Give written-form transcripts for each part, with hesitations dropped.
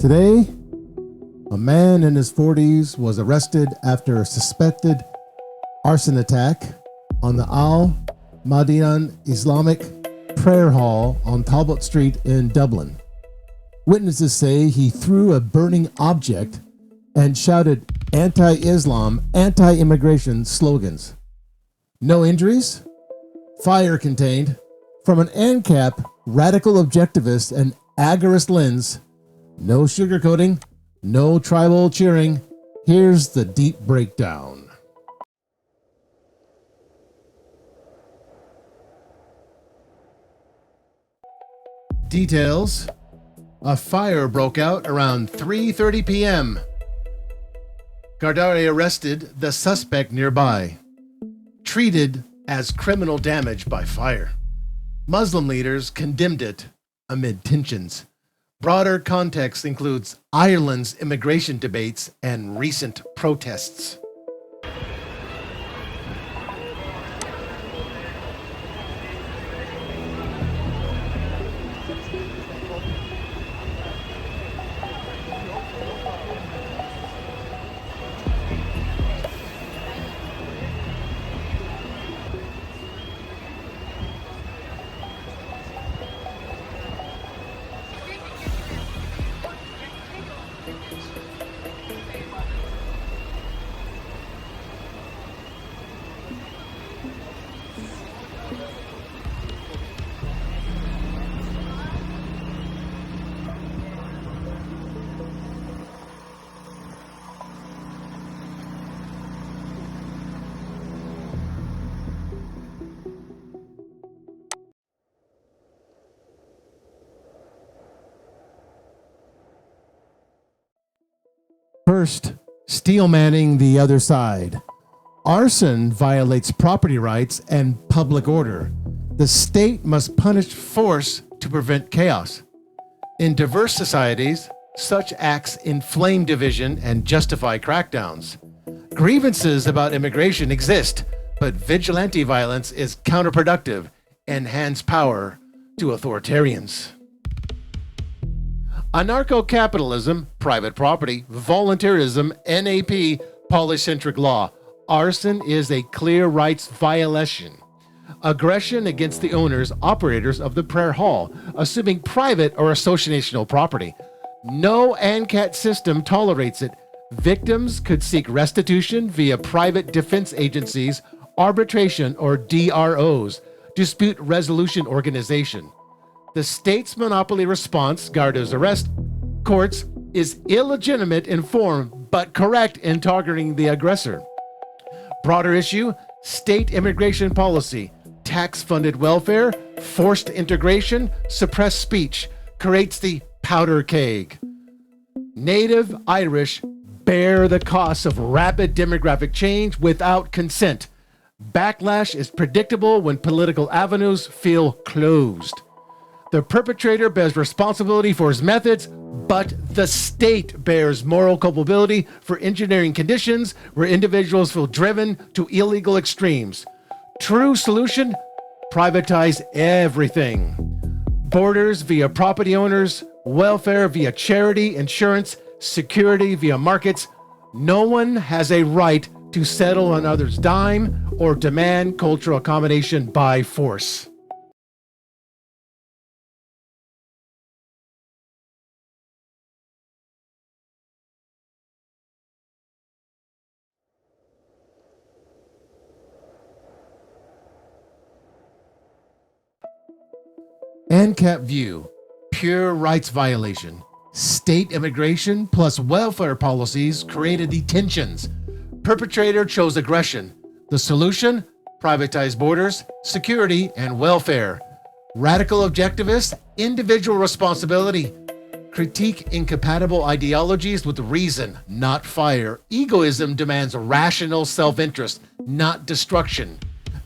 Today, a man in his 40s was arrested after a suspected arson attack on the Al Madian Islamic Prayer Hall on Talbot Street in Dublin. Witnesses say he threw a burning object and shouted anti-Islam, anti-immigration slogans. No injuries? Fire contained. From an Ancap, radical objectivist and agorist lens, no sugarcoating, no tribal cheering. Here's the deep breakdown. Details. A fire broke out around 3:30 p.m. Gardaí arrested the suspect nearby. Treated as criminal damage by fire. Muslim leaders condemned it amid tensions. Broader context includes Ireland's immigration debates and recent protests. First, steel manning the other side. Arson violates property rights and public order. The state must punish force to prevent chaos. In diverse societies, such acts inflame division and justify crackdowns. Grievances about immigration exist, but vigilante violence is counterproductive and hands power to authoritarians. Anarcho-capitalism, private property, voluntarism, NAP, polycentric law. Arson is a clear rights violation. Aggression against the owners, operators of the prayer hall, assuming private or associational property. No ANCAT system tolerates it. Victims could seek restitution via private defense agencies, arbitration, or DROs, dispute resolution organization. The state's monopoly response, Garda's arrest, courts, is illegitimate in form, but correct in targeting the aggressor. Broader issue, state immigration policy, tax-funded welfare, forced integration, suppressed speech, creates the powder keg. Native Irish bear the costs of rapid demographic change without consent. Backlash is predictable when political avenues feel closed. The perpetrator bears responsibility for his methods, but the state bears moral culpability for engineering conditions where individuals feel driven to illegal extremes. True solution? Privatize everything. Borders via property owners, welfare via charity, insurance, security via markets. No one has a right to settle on others' dime or demand cultural accommodation by force. Ancap view, pure rights violation. State immigration plus welfare policies created detentions. Perpetrator chose aggression. The solution? Privatized borders, security, and welfare. Radical objectivist, individual responsibility. Critique incompatible ideologies with reason, not fire. Egoism demands rational self-interest, not destruction.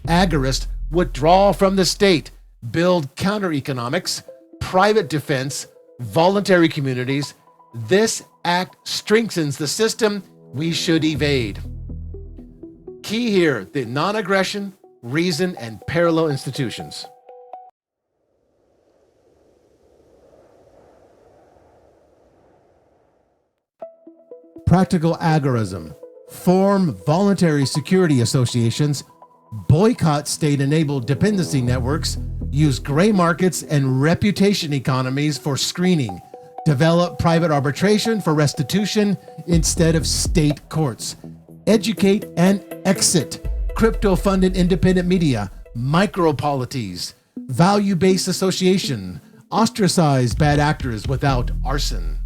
Agorist, withdraw from the state. Build counter-economics, private defense, voluntary communities. This act strengthens the system we should evade. Key here, the non-aggression, reason, and parallel institutions. Practical agorism. Form voluntary security associations. Boycott state-enabled dependency networks. Use gray markets and reputation economies for screening. Develop private arbitration for restitution instead of state courts. Educate and exit crypto-funded independent media, micropolities, value-based association, ostracize bad actors without arson.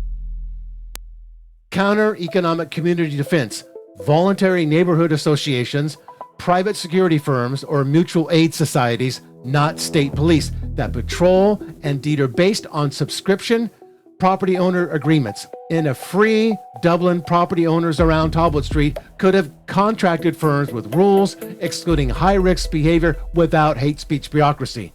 Counter economic community defense, voluntary neighborhood associations, private security firms, or mutual aid societies, not state police, that patrol and indeed are based on subscription property owner agreements. In a free Dublin, property owners around Talbot Street could have contracted firms with rules excluding high-risk behavior without hate speech bureaucracy.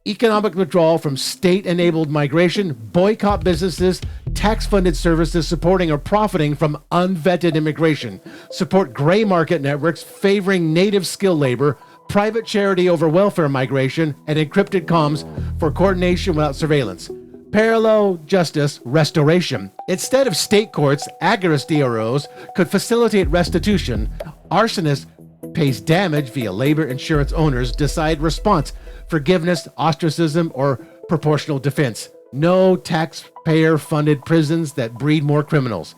Economic withdrawal from state-enabled migration, boycott businesses, tax-funded services supporting or profiting from unvetted immigration, support gray market networks favoring native skilled labor, private charity over welfare migration, and encrypted comms for coordination without surveillance. Parallel justice restoration. Instead of state courts, Agorist DROs could facilitate restitution. Arsonist pays damage via labor insurance owners decide response, forgiveness, ostracism, or proportional defense. No taxpayer-funded prisons that breed more criminals.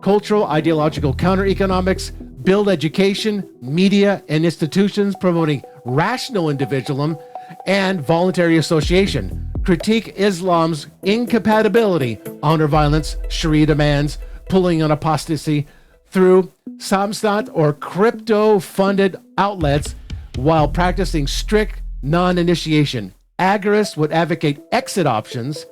Cultural ideological counter-economics build education, media, and institutions promoting rational individualism and voluntary association. Critique Islam's incompatibility, honor violence, Sharia demands, pulling on apostasy through Samsat or crypto-funded outlets while practicing strict non-initiation. Agorists would advocate exit options,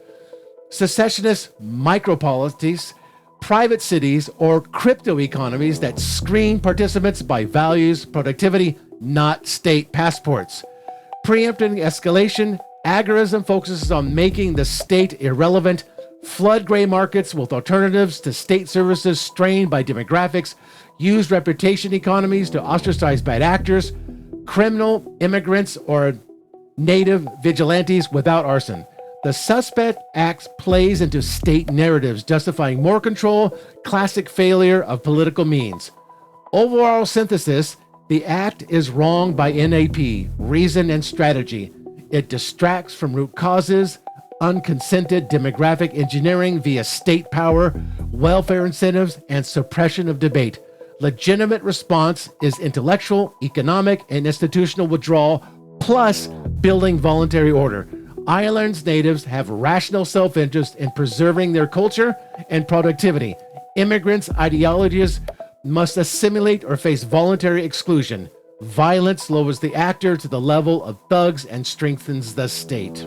secessionist micropolities, private cities, or crypto economies that screen participants by values, productivity, not state passports. Preempting escalation, agorism focuses on making the state irrelevant, flood gray markets with alternatives to state services strained by demographics, use reputation economies to ostracize bad actors, criminal immigrants, or native vigilantes without arson. The Suspect Act plays into state narratives, justifying more control, classic failure of political means. Overall synthesis, the act is wrong by NAP, reason and strategy. It distracts from root causes, unconsented demographic engineering via state power, welfare incentives, and suppression of debate. Legitimate response is intellectual, economic, and institutional withdrawal, plus building voluntary order. Ireland's natives have rational self-interest in preserving their culture and productivity. Immigrants' ideologies must assimilate or face voluntary exclusion. Violence lowers the actor to the level of thugs and strengthens the state.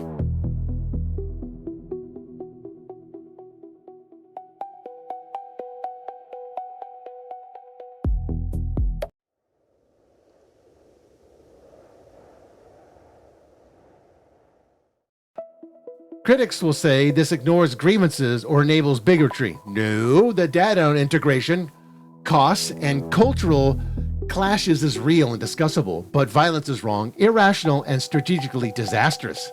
Critics will say this ignores grievances or enables bigotry. No, the data integration, costs, and cultural clashes is real and discussable, but violence is wrong, irrational, and strategically disastrous.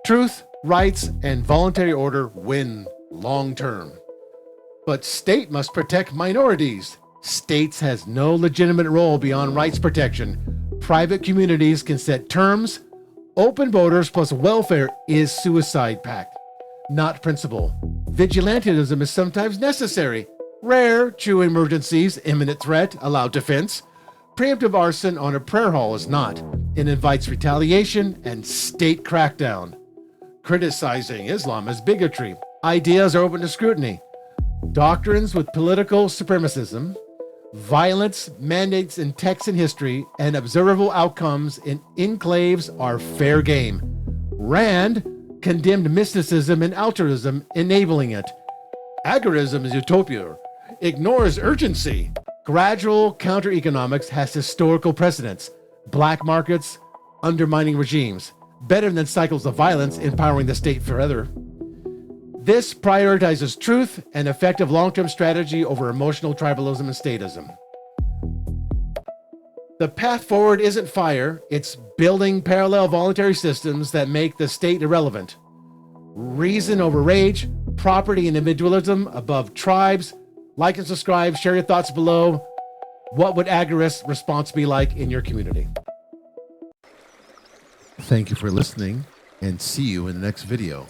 Truth, rights, and voluntary order win long term. But state must protect minorities. States has no legitimate role beyond rights protection. Private communities can set terms. Open borders plus welfare is suicide pact, not principle. Vigilantism is sometimes necessary. Rare, true emergencies, imminent threat, allow defense. Preemptive arson on a prayer hall is not. It invites retaliation and state crackdown. Criticizing Islam is bigotry. Ideas are open to scrutiny. Doctrines with political supremacism, violence, mandates in text and history, and observable outcomes in enclaves are fair game. Rand condemned mysticism and altruism, enabling it. Agorism is utopia, ignores urgency. Gradual counter-economics has historical precedents. Black markets, undermining regimes. Better than cycles of violence empowering the state forever. This prioritizes truth and effective long-term strategy over emotional tribalism and statism. The path forward isn't fire, it's building parallel voluntary systems that make the state irrelevant. Reason over rage, property and individualism above tribes, Like and subscribe. Share your thoughts below. What would Agorist response be like in your community? Thank you for listening, and see you in the next video.